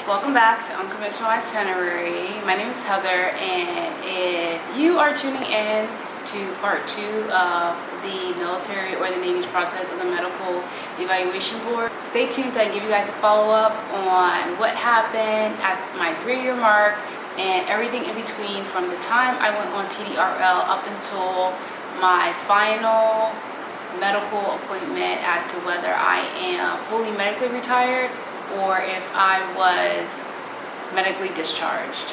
Welcome back to Unconventional Itinerary. My name is Heather, and if you are tuning in to part 2 of the military or the Navy's process of the medical evaluation board, stay tuned so I can give you guys a follow-up on what happened at my 3-year mark and everything in between from the time I went on TDRL up until my final medical appointment as to whether I am fully medically retired or if I was medically discharged.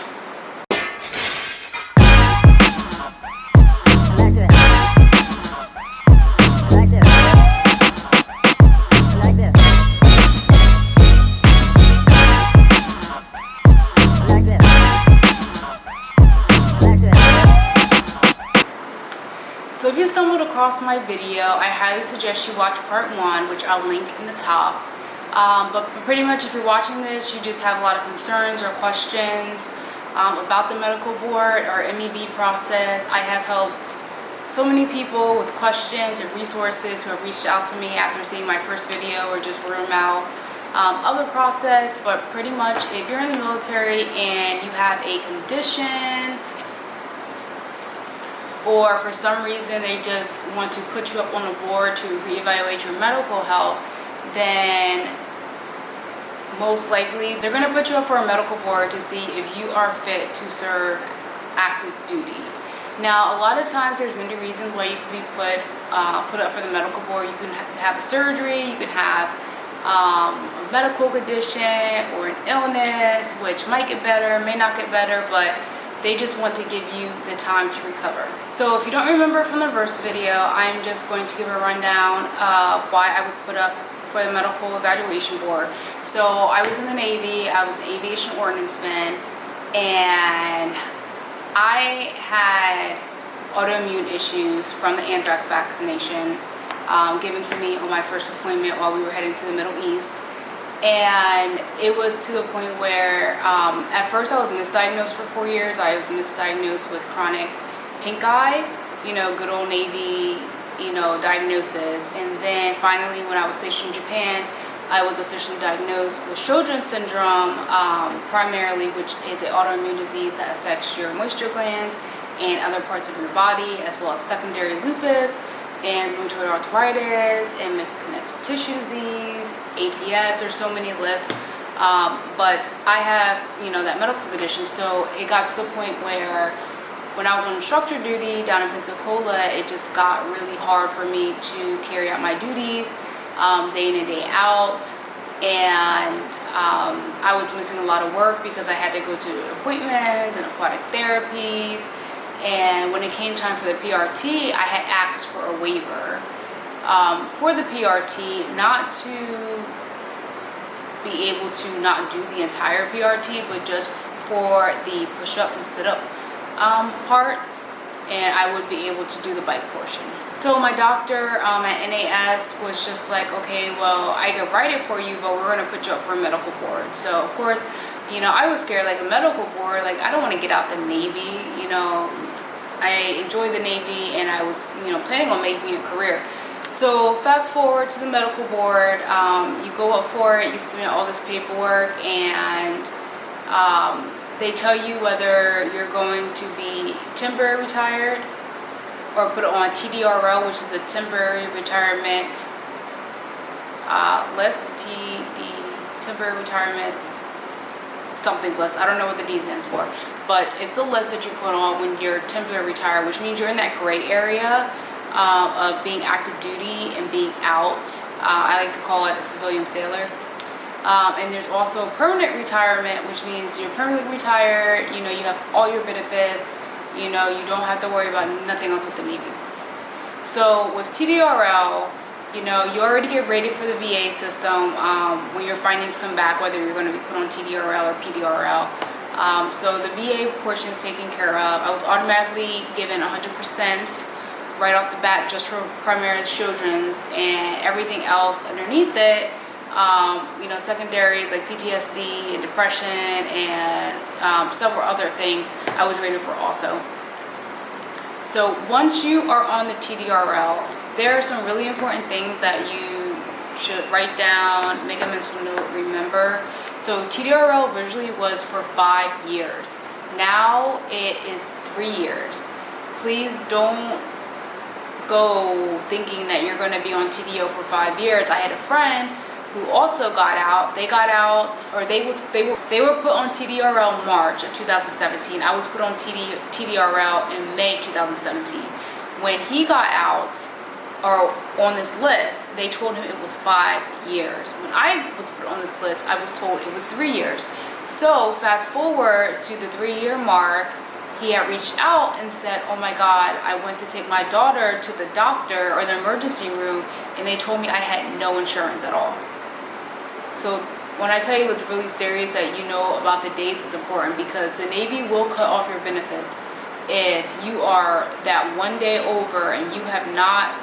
So if you stumbled across my video, I highly suggest you watch part 1, which I'll link in the top. But pretty much if you're watching this, you just have a lot of concerns or questions about the medical board or MEB process. I have helped so many people with questions and resources who have reached out to me after seeing my first video or just word of mouth of the process. But pretty much if you're in the military and you have a condition, or for some reason they just want to put you up on the board to reevaluate your medical health, then most likely they're going to put you up for a medical board to see if you are fit to serve active duty. Now, a lot of times there's many reasons why you can be put up for the medical board. You can have a surgery, you can have a medical condition or an illness which might get better, may not get better, but they just want to give you the time to recover. So if you don't remember from the first video, I'm just going to give a rundown of why I was put up for the medical evaluation board. So I was in the Navy, I was an aviation ordnanceman, and I had autoimmune issues from the anthrax vaccination given to me on my first appointment while we were heading to the Middle East. And it was to the point where at first I was misdiagnosed for 4 years. I was misdiagnosed with chronic pink eye, good old Navy, diagnosis. And then finally when I was stationed in Japan, I was officially diagnosed with Sjogren's syndrome, primarily, which is an autoimmune disease that affects your moisture glands and other parts of your body, as well as secondary lupus and rheumatoid arthritis and mixed connective tissue disease, APS. There's so many lists, but I have that medical condition. So it got to the point where when I was on instructor duty down in Pensacola, it just got really hard for me to carry out my duties day in and day out, and I was missing a lot of work because I had to go to appointments and aquatic therapies. And when it came time for the PRT, I had asked for a waiver for the PRT, not to be able to not do the entire PRT, but just for the push-up and sit-up parts, and I would be able to do the bike portion. So my doctor at NAS was just like, okay, well, I could write it for you, but we're going to put you up for a medical board. So of course, I was scared, like a medical board, like I don't want to get out the Navy, I enjoy the Navy and I was, planning on making a career. So fast forward to the medical board, you go up for it, you submit all this paperwork, and they tell you whether you're going to be temporary retired or put on TDRL, which is a temporary retirement list, temporary retirement something list. I don't know what the D stands for, but it's a list that you put on when you're temporary retired, which means you're in that gray area of being active duty and being out. I like to call it a civilian sailor. And there's also permanent retirement, which means you're permanently retired, you have all your benefits, you don't have to worry about nothing else with the Navy. So with TDRL, you already get rated for the VA system when your findings come back, whether you're going to be put on TDRL or PDRL. So the VA portion is taken care of. I was automatically given 100% right off the bat just for primarily Sjogren's, and everything else underneath it, secondaries like PTSD and depression and several other things I was rated for also. So once you are on the TDRL, there are some really important things that you should write down, make a mental note, remember. So TDRL originally was for 5 years. Now it is 3 years. Please don't go thinking that you're going to be on TDO for 5 years. I had a friend who also got out. They got out, or they were put on TDRL March of 2017. I was put on TDRL in May 2017. When he got out, or on this list, they told him it was 5 years. When I was put on this list, I was told it was 3 years. So fast forward to the 3-year mark, he had reached out and said, oh my God, I went to take my daughter to the doctor or the emergency room, and they told me I had no insurance at all. So when I tell you it's really serious that you know about the dates, it's important, because the Navy will cut off your benefits if you are that 1 day over and you have not,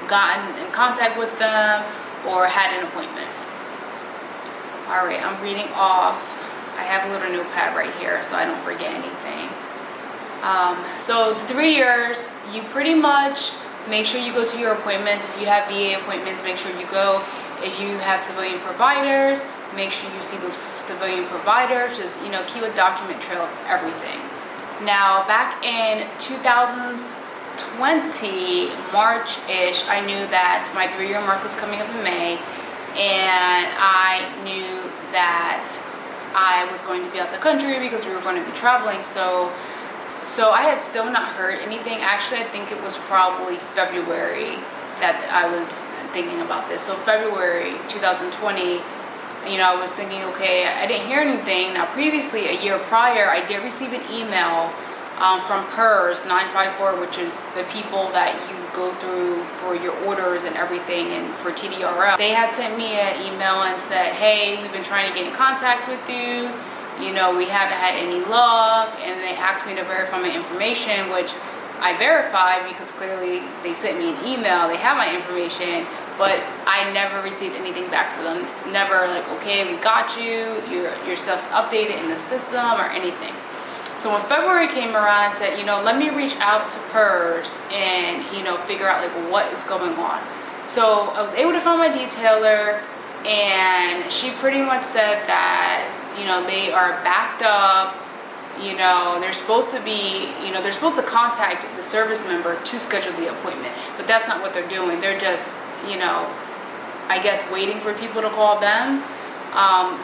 gotten in contact with them or had an appointment. All right, I'm reading off. I have a little notepad right here so I don't forget anything. So the 3 years, you pretty much make sure you go to your appointments. If you have VA appointments, make sure you go. If you have civilian providers, make sure you see those civilian providers. Just, keep a document trail of everything. Now, back in 2020, March-ish, I knew that my 3-year mark was coming up in May, and I knew that I was going to be out the country because we were going to be traveling. So I had still not heard anything. Actually, I think it was probably February that I was thinking about this. So February 2020, I was thinking, okay, I didn't hear anything. Now, previously, a year prior, I did receive an email from PERS 954, which is the people that you go through for your orders and everything, and for TDRL. They had sent me an email and said, hey, we've been trying to get in contact with you. We haven't had any luck. And they asked me to verify my information, which I verified because clearly they sent me an email. They have my information, but I never received anything back from them. Never like, okay, we got you, your stuff's updated in the system or anything. So when February came around, I said, let me reach out to PERS and, figure out like what is going on. So I was able to find my detailer, and she pretty much said that, they are backed up. They're supposed to be, they're supposed to contact the service member to schedule the appointment, but that's not what they're doing. They're just, I guess waiting for people to call them.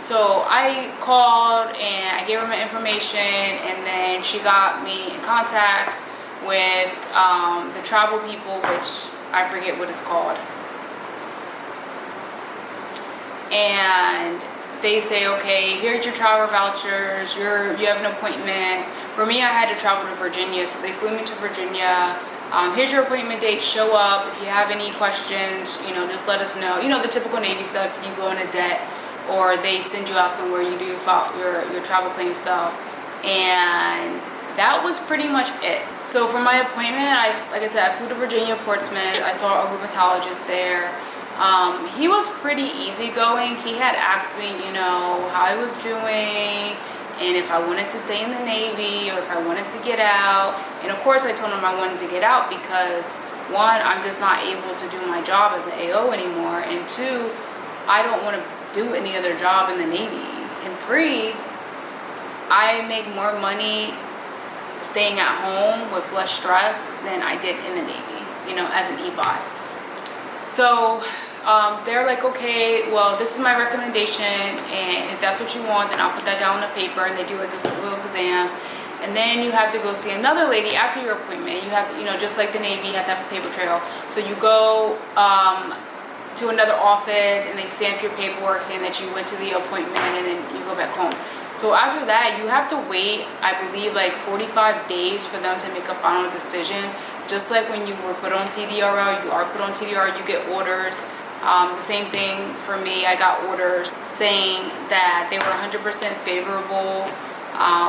So I called and I gave her my information, and then she got me in contact with the travel people, which I forget what it's called. And they say, okay, here's your travel vouchers, you have an appointment. For me, I had to travel to Virginia, so they flew me to Virginia. Here's your appointment date, show up. If you have any questions, just let us know. The typical Navy stuff, you go in a debt, or they send you out somewhere, you do your travel claim stuff. And that was pretty much it. So for my appointment, like I said, I flew to Virginia, Portsmouth. I saw a rheumatologist there. He was pretty easygoing. He had asked me, how I was doing, and if I wanted to stay in the Navy, or if I wanted to get out. And of course I told him I wanted to get out because, one, I'm just not able to do my job as an AO anymore, and two, I don't want to do any other job in the Navy, and three, I make more money staying at home with less stress than I did in the Navy, as an EVOD. So they're like, okay, well, this is my recommendation, and if that's what you want, then I'll put that down on the paper. And they do like a little exam, and then you have to go see another lady after your appointment. You have to, just like the Navy, you have to have a paper trail. So you go to another office, and they stamp your paperwork saying that you went to the appointment, and then you go back home. So after that, you have to wait, I believe, like 45 days for them to make a final decision. Just like when you were put on TDRL, you are put on TDRL, you get orders. The same thing for me. I got orders saying that they were 100% favorable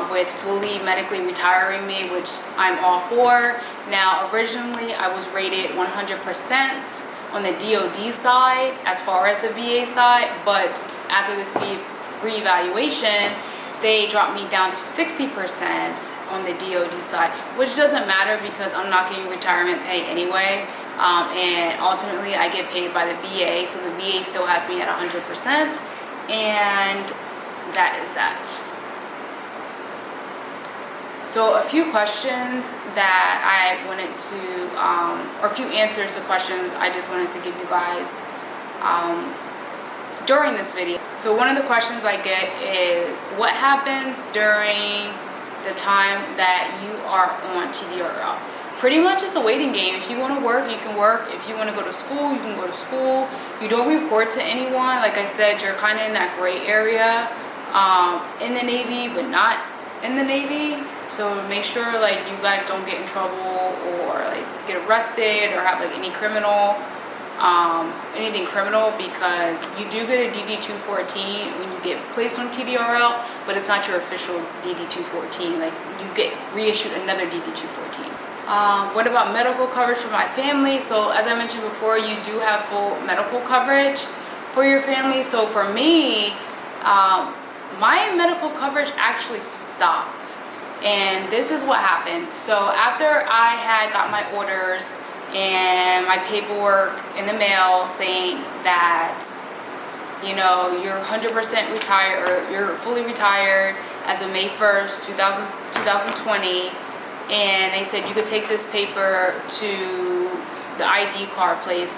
with fully medically retiring me, which I'm all for. Now, originally, I was rated 100% on the DoD side as far as the VA side, but after this reevaluation, they dropped me down to 60% on the DoD side, which doesn't matter because I'm not getting retirement pay anyway, and ultimately I get paid by the VA, so the VA still has me at 100%, And that is that. So a few questions that I wanted to, or a few answers to questions I just wanted to give you guys during this video. So one of the questions I get is, what happens during the time that you are on TDRL? Pretty much it's a waiting game. If you want to work, you can work. If you want to go to school, you can go to school. You don't report to anyone. Like I said, you're kind of in that gray area in the Navy, but not in the Navy. So make sure like you guys don't get in trouble or like get arrested or have like any criminal, anything criminal, because you do get a DD-214 when you get placed on TDRL, but it's not your official DD-214. Like you get reissued another DD-214. What about medical coverage for my family? So as I mentioned before, you do have full medical coverage for your family. So for me, my medical coverage actually stopped. And this is what happened. So after I had got my orders and my paperwork in the mail saying that, you know, you're 100% retired, or you're fully retired as of May 1st, 2020, and they said you could take this paper to the ID card place,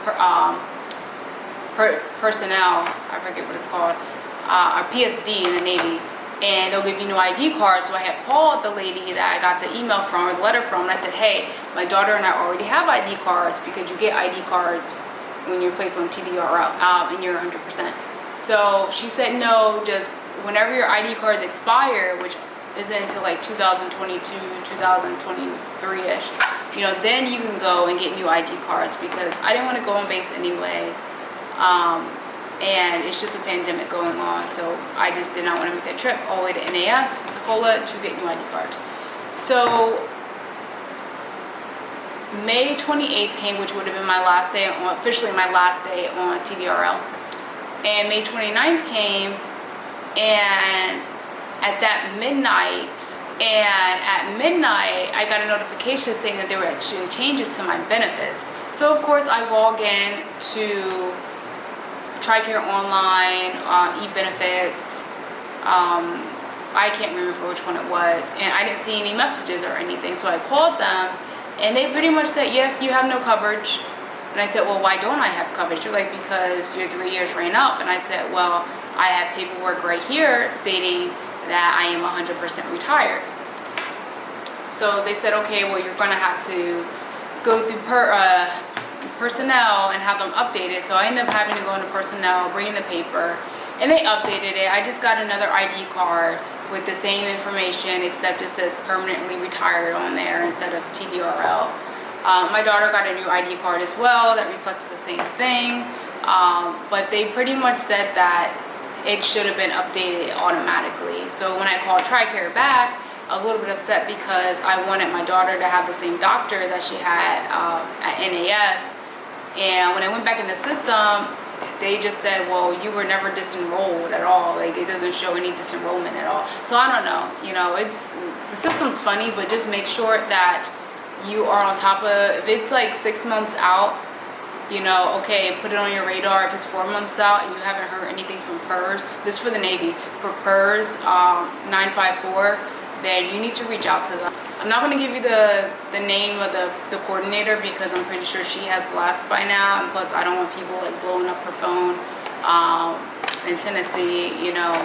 personnel, I forget what it's called, or PSD in the Navy, and they'll give you new ID cards. So I had called the lady that I got the email from, or the letter from, and I said, hey, my daughter and I already have ID cards, because you get ID cards when you're placed on TDRL, and you're 100%. So she said, no, just whenever your ID cards expire, which isn't until like 2022, 2023-ish, you know, then you can go and get new ID cards, because I didn't want to go on base anyway. And it's just a pandemic going on, so I just did not want to make that trip all the way to NAS, Pensacola, to get new ID cards. So May 28th came, which would have been my last day, officially my last day on TDRL. And May 29th came, and at that midnight, I got a notification saying that there were actually changes to my benefits. So of course I log in to Tricare online, e-benefits, I can't remember which one it was, and I didn't see any messages or anything. So I called them, and they pretty much said, yeah, you have no coverage. And I said, well, why don't I have coverage? They're like, because your 3 years ran up. And I said, well, I have paperwork right here stating that I am 100% retired. So they said, okay, well, you're going to have to go through personnel and have them updated. So I ended up having to go into personnel, bring in the paper, and they updated it. I just got another ID card with the same information, except it says permanently retired on there instead of TDRL. My daughter got a new ID card as well that reflects the same thing, but they pretty much said that it should have been updated automatically. So when I called Tricare back, I was a little bit upset because I wanted my daughter to have the same doctor that she had at NAS. And when I went back in the system, they just said, well, you were never disenrolled at all. Like, it doesn't show any disenrollment at all. So I don't know, you know, the system's funny, but just make sure that you are on top of, if it's like 6 months out, you know, okay, put it on your radar. If it's 4 months out and you haven't heard anything from PERS, this is for the Navy, for PERS 954, then you need to reach out to them. I'm not going to give you the name of the coordinator, because I'm pretty sure she has left by now, and plus I don't want people like blowing up her phone in Tennessee, you know,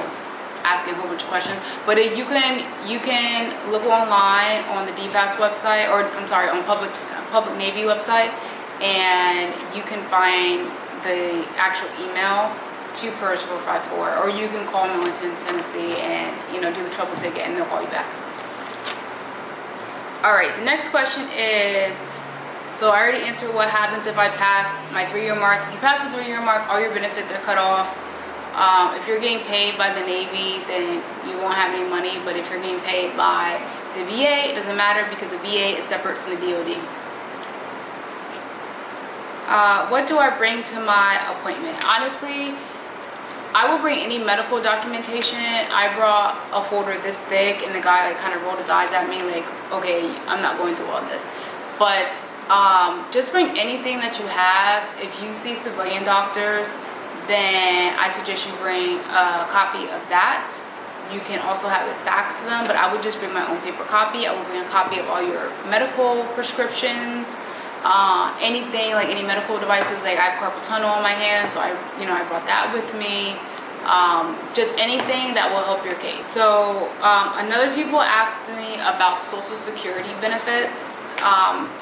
asking a whole bunch of questions. But you can look online on the DFAS website, or I'm sorry, on public Navy website, and you can find the actual email to PERS 454, or you can call Millington, Tennessee, and, you know, do the trouble ticket, and they'll call you back. All right, the next question is, so I already answered what happens if I pass my 3-year mark. If you pass the 3-year mark, all your benefits are cut off. If you're getting paid by the Navy, then you won't have any money, but if you're getting paid by the VA, it doesn't matter, because the VA is separate from the DOD. What do I bring to my appointment? Honestly, I will bring any medical documentation. I brought a folder this thick, and the guy like kind of rolled his eyes at me like, okay, I'm not going through all this. But just bring anything that you have. If you see civilian doctors, then I suggest you bring a copy of that. You can also have it faxed to them, but I would just bring my own paper copy. I would bring a copy of all your medical prescriptions, anything like any medical devices. Like I have carpal tunnel on my hand, so I brought that with me. Just anything that will help your case. So another people asked me about Social Security benefits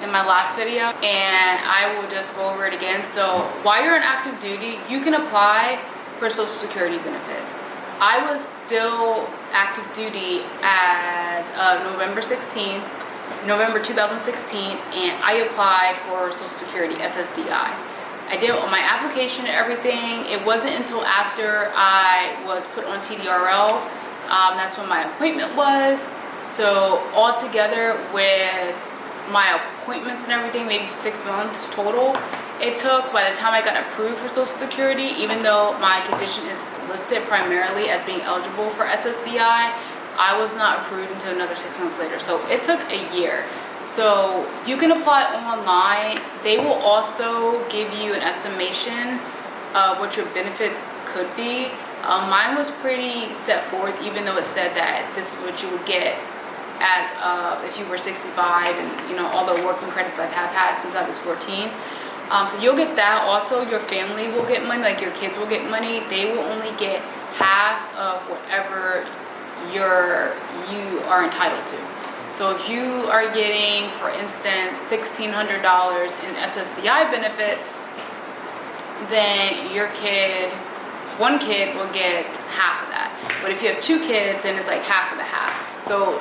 in my last video, and I will just go over it again. So while you're on active duty, you can apply for Social Security benefits. I was still active duty as of November 2016, and I applied for Social Security, SSDI. I did all my application and everything. It wasn't until after I was put on TDRL, that's when my appointment was. So altogether with my appointments and everything, maybe 6 months total. It took, by the time I got approved for Social Security, even though my condition is listed primarily as being eligible for SSDI, I was not approved until another 6 months later. So it took a year. So you can apply online. They will also give you an estimation of what your benefits could be. Mine was pretty set forth, even though it said that this is what you would get as if you were 65, and all the working credits I have had since I was 14. So you'll get that. Also, your family will get money, like your kids will get money. They will only get half of whatever you are entitled to. So if you are getting, for instance, $1,600 in SSDI benefits, then one kid will get half of that. But if you have 2 kids, then it's like half of the half. So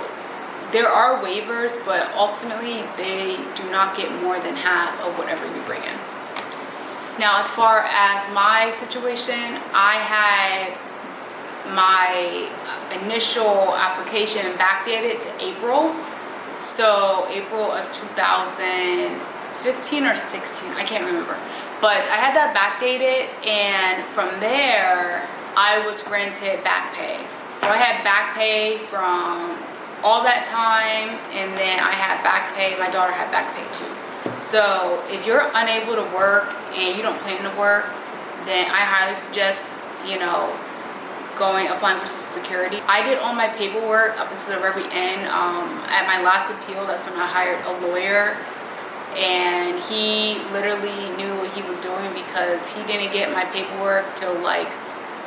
there are waivers, but ultimately they do not get more than half of whatever you bring in. Now, as far as my situation, I had my initial application backdated to April. So April of 2015 or 16, I can't remember. But I had that backdated, and from there, I was granted back pay. So I had back pay from all that time, and then I had back pay. My daughter had back pay too. So if you're unable to work and you don't plan to work, then I highly suggest, applying for Social Security. I did all my paperwork up until the very end. At my last appeal, that's when I hired a lawyer, and he literally knew what he was doing, because he didn't get my paperwork till like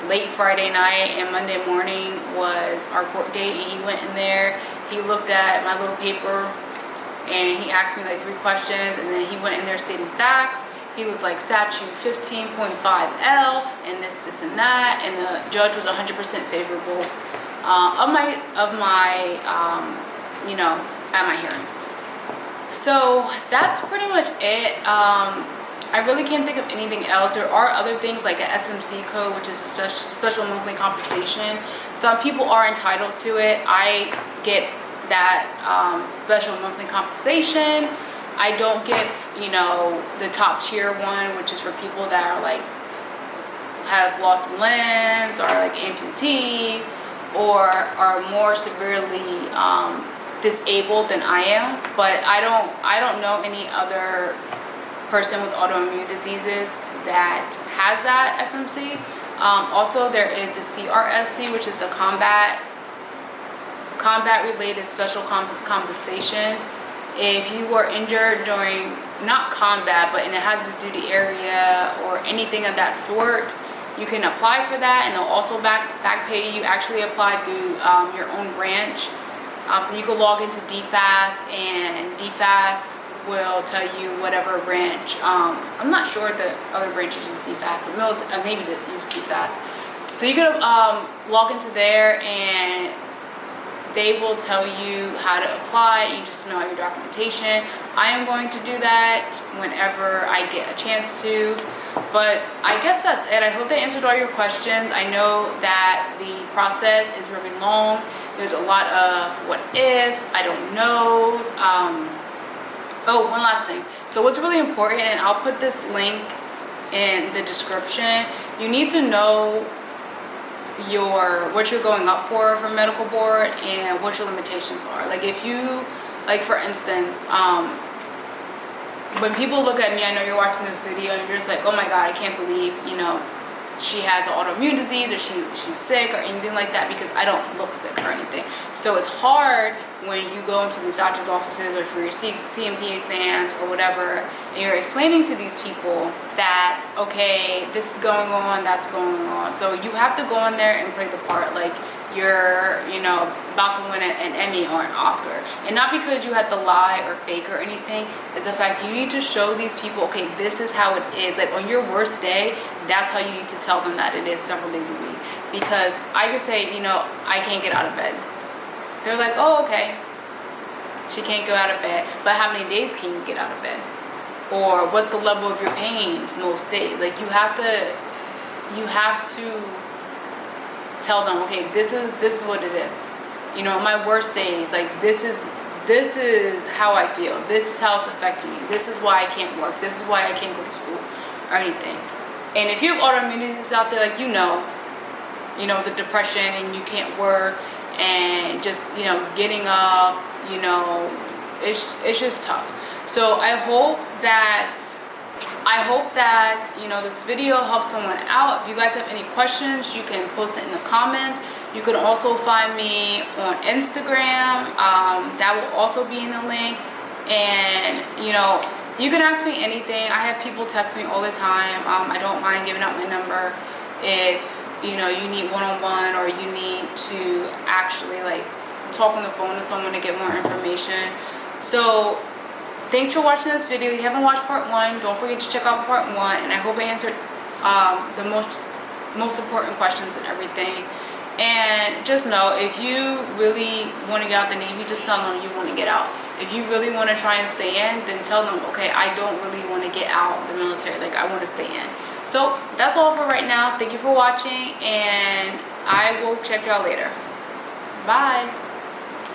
late Friday night, and Monday morning was our court date, and he went in there, he looked at my little paper, and he asked me like 3 questions, and then he went in there stating facts. He was like, statute 15.5L and this and that, and the judge was 100% favorable at my hearing. So that's pretty much it. I really can't think of anything else. There are other things like an SMC code, which is a special monthly compensation. Some people are entitled to it. I get that special monthly compensation. I don't get, the top tier one, which is for people that are like have lost limbs, or like amputees, or are more severely disabled than I am. But I don't know any other person with autoimmune diseases that has that SMC. Also, there is the CRSC, which is the combat related special compensation. If you were injured during, not combat, but in a hazardous duty area or anything of that sort, you can apply for that, and they'll also back pay you. Actually apply through your own branch. So you can log into DFAS, and DFAS will tell you whatever branch. I'm not sure if the other branches use DFAS, but Navy use DFAS. So you can log into there, and they will tell you how to apply. You just know your documentation. I am going to do that whenever I get a chance to. But I guess that's it. I hope that answered all your questions. I know that the process is really long. There's a lot of what ifs, I don't knows. Oh, one last thing. So what's really important, and I'll put this link in the description, you need to know what you're going up for medical board, and what your limitations are. Like if you, like for instance, when people look at me, I know you're watching this video and you're just like, oh my god, I can't believe, she has an autoimmune disease or she's sick or anything like that, because I don't look sick or anything. So it's hard when you go into these doctor's offices or for your CMP exams or whatever, and you're explaining to these people that, okay, this is going on, that's going on. So you have to go in there and play the part like you're, you know, about to win an Emmy or an Oscar. And not because you had to lie or fake or anything, is the fact you need to show these people, okay, this is how it is. Like on your worst day, that's how you need to tell them that it is several days a week. Because I could say, you know, I can't get out of bed. They're like, oh, okay, she can't go out of bed, but how many days can you get out of bed? Or what's the level of your pain most days? Like you have to tell them, okay, this is what it is. You know, my worst days, like this is how I feel. This is how it's affecting me. This is why I can't work. This is why I can't go to school or anything. And if you have autoimmune disease out there, like you know, the depression and you can't work and just, you know, getting up, you know, it's just tough. So I hope that you know, this video helped someone out. If you guys have any questions, you can post it in the comments. You can also find me on Instagram. That will also be in the link. And you know, you can ask me anything. I have people text me all the time. I don't mind giving out my number if, you know, you need one-on-one or you need to actually like talk on the phone to someone to get more information. So thanks for watching this video. If you haven't watched part 1, don't forget to check out part 1, and I hope I answered the most important questions and everything. And just know, if you really want to get out the Navy, just tell them you want to get out. If you really want to try and stay in, then tell them, okay, I don't really want to get out the military, like I want to stay in. So that's all for right now. Thank you for watching, and I will check y'all later. Bye.